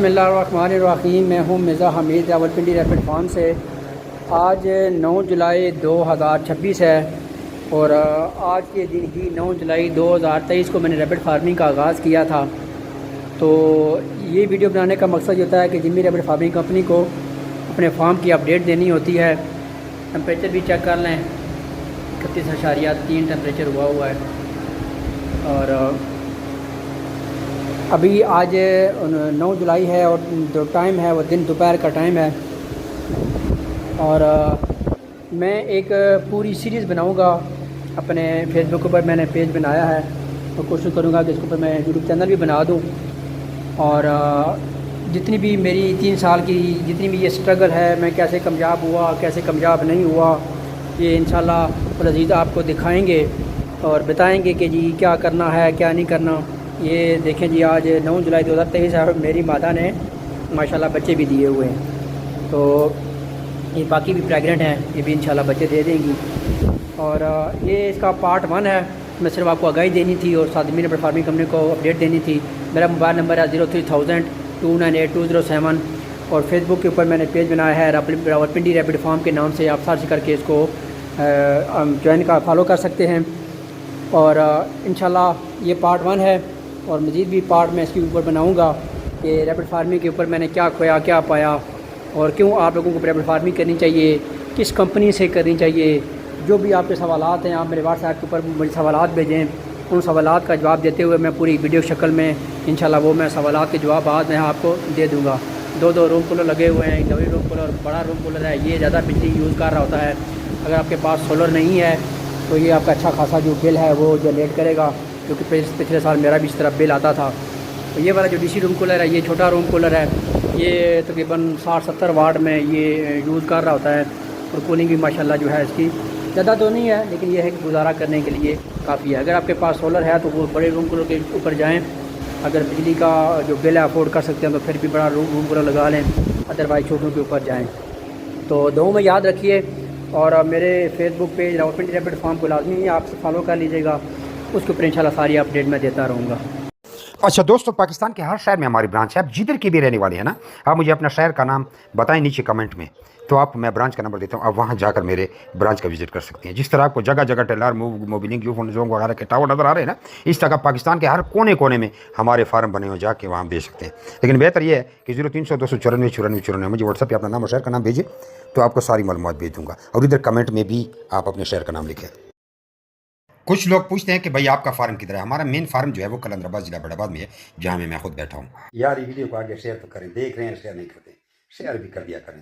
बिस्मिल्लाहिर्रहमानिर्रहीम। मैं हूँ मिर्ज़ा हमीद रावलपिंडी रैपिड फार्म से। आज 9 जुलाई 2026 है और आज के दिन ही 9 जुलाई 2023 को मैंने रैपिड फार्मिंग का आगाज़ किया था। तो ये वीडियो बनाने का मकसद ये होता है कि जिम्मी रैपिड फार्मिंग कंपनी को अपने फार्म की अपडेट देनी होती है। टेम्परेचर भी चेक कर लें, 31.3 टेम्परेचर हुआ है। और अभी आज 9 जुलाई है और जो टाइम है वो दिन दोपहर का टाइम है। और मैं एक पूरी सीरीज़ बनाऊंगा अपने फेसबुक पर। मैंने पेज बनाया है तो कोशिश करूंगा कि इसके ऊपर मैं यूट्यूब चैनल भी बना दूं। और जितनी भी मेरी 3 साल की जितनी भी ये स्ट्रगल है, मैं कैसे कामयाब हुआ, कैसे कामयाब नहीं हुआ, ये इंशाल्लाह अज़ीज़ आपको दिखाएंगे और बताएंगे कि जी क्या करना है क्या नहीं करना। ये देखें जी, आज 9 जुलाई 2023 है। मेरी माता ने माशाल्लाह बच्चे भी दिए हुए हैं, तो ये बाकी भी प्रेग्नेंट हैं, ये भी इंशाल्लाह बच्चे दे देंगी। और ये इसका पार्ट 1 है। मैं सिर्फ आपको आगाही देनी थी और साथ में रैपिड फार्मिंग कंपनी को अपडेट देनी थी। मेरा मोबाइल नंबर है 03,000 298 207 और फेसबुक के ऊपर मैंने पेज बनाया है रावलपिंडी रैपिड फार्म के नाम से। आप सर्च करके इसको ज्वाइन का फॉलो कर सकते हैं। और इंशाल्लाह ये पार्ट 1 है और मज़ीद भी पार्ट मैं इसके ऊपर बनाऊंगा कि रैपिड फार्मिंग के ऊपर मैंने क्या खोया क्या पाया और क्यों आप लोगों को रैपिड फार्मिंग करनी चाहिए, किस कंपनी से करनी चाहिए। जो भी आपके सवालात हैं, आप मेरे व्हाट्सएप के ऊपर मुझे सवालात भेजें। उन सवालात का जवाब देते हुए मैं पूरी वीडियो शक्ल में इंशाल्लाह वो मैं सवालात के जवाब आज मैं आपको दे दूँगा। 2 रूम कूलर लगे हुए हैं, डबल रूम कूलर, बड़ा रूम कूलर है। ये ज़्यादा बिजली यूज़ कर रहा होता है। अगर आपके पास सोलर नहीं है तो ये आपका अच्छा खासा जो बिल है वो जनरेट करेगा, क्योंकि पिछले साल मेरा भी इस तरह बिल आता था। तो ये वाला जो डीसी रूम कूलर है, ये छोटा रूम कूलर है, ये तकरीबन 60-70 वाट में ये यूज़ कर रहा होता है। और कूलिंग भी माशाल्लाह जो है इसकी ज़्यादा तो नहीं है, लेकिन ये है कि गुजारा करने के लिए काफ़ी है। अगर आपके पास सोलर है तो वो बड़े रूम कूलर के ऊपर जाएँ। अगर बिजली का जो बिल है अफोर्ड कर सकते हैं तो फिर भी बड़ा रूम कूलर लगा लें, अदरवाइज छोटों के ऊपर जाएँ। तो दो में याद रखिए। और मेरे Facebook page Rawalpindi rapid farm को लाजमी आप फॉलो कर लीजिएगा, उसके ऊपर इंशाल्लाह सारी अपडेट मैं देता रहूँगा। अच्छा दोस्तों, पाकिस्तान के हर शहर में हमारी ब्रांच है। आप जिधर के भी रहने वाले हैं ना, आप मुझे अपना शहर का नाम बताएं नीचे कमेंट में, तो आप मैं ब्रांच का नंबर देता हूँ। आप वहाँ जाकर मेरे ब्रांच का विजिट कर सकते हैं। जिस तरह आपको जगह जगह टेलर मोबिलिंग जोंग वगैरह के टावर नज़र आ रहे हैं ना, इस तरह पाकिस्तान के हर कोने कोने में हमारे फार्म बने हुए, जाके वहाँ बेच सकते हैं। लेकिन बेहतर ये है कि 0300 294 94 94 मुझे व्हाट्सएप पर अपना नाम और शहर का नाम भेजिए, तो आपको सारी मालूमात भेज दूँगा। और इधर कमेंट में भी आप अपने शहर का नाम लिखें। कुछ लोग पूछते हैं कि भाई आपका फार्म किधर है। हमारा मेन फार्म जो है वो कलंदराबाद जिला बड़ाबाद में है, जहाँ मैं खुद बैठा हूँ। यार ये वीडियो को आगे शेयर तो करें। देख रहे हैं शेयर नहीं करते, शेयर भी कर दिया करें।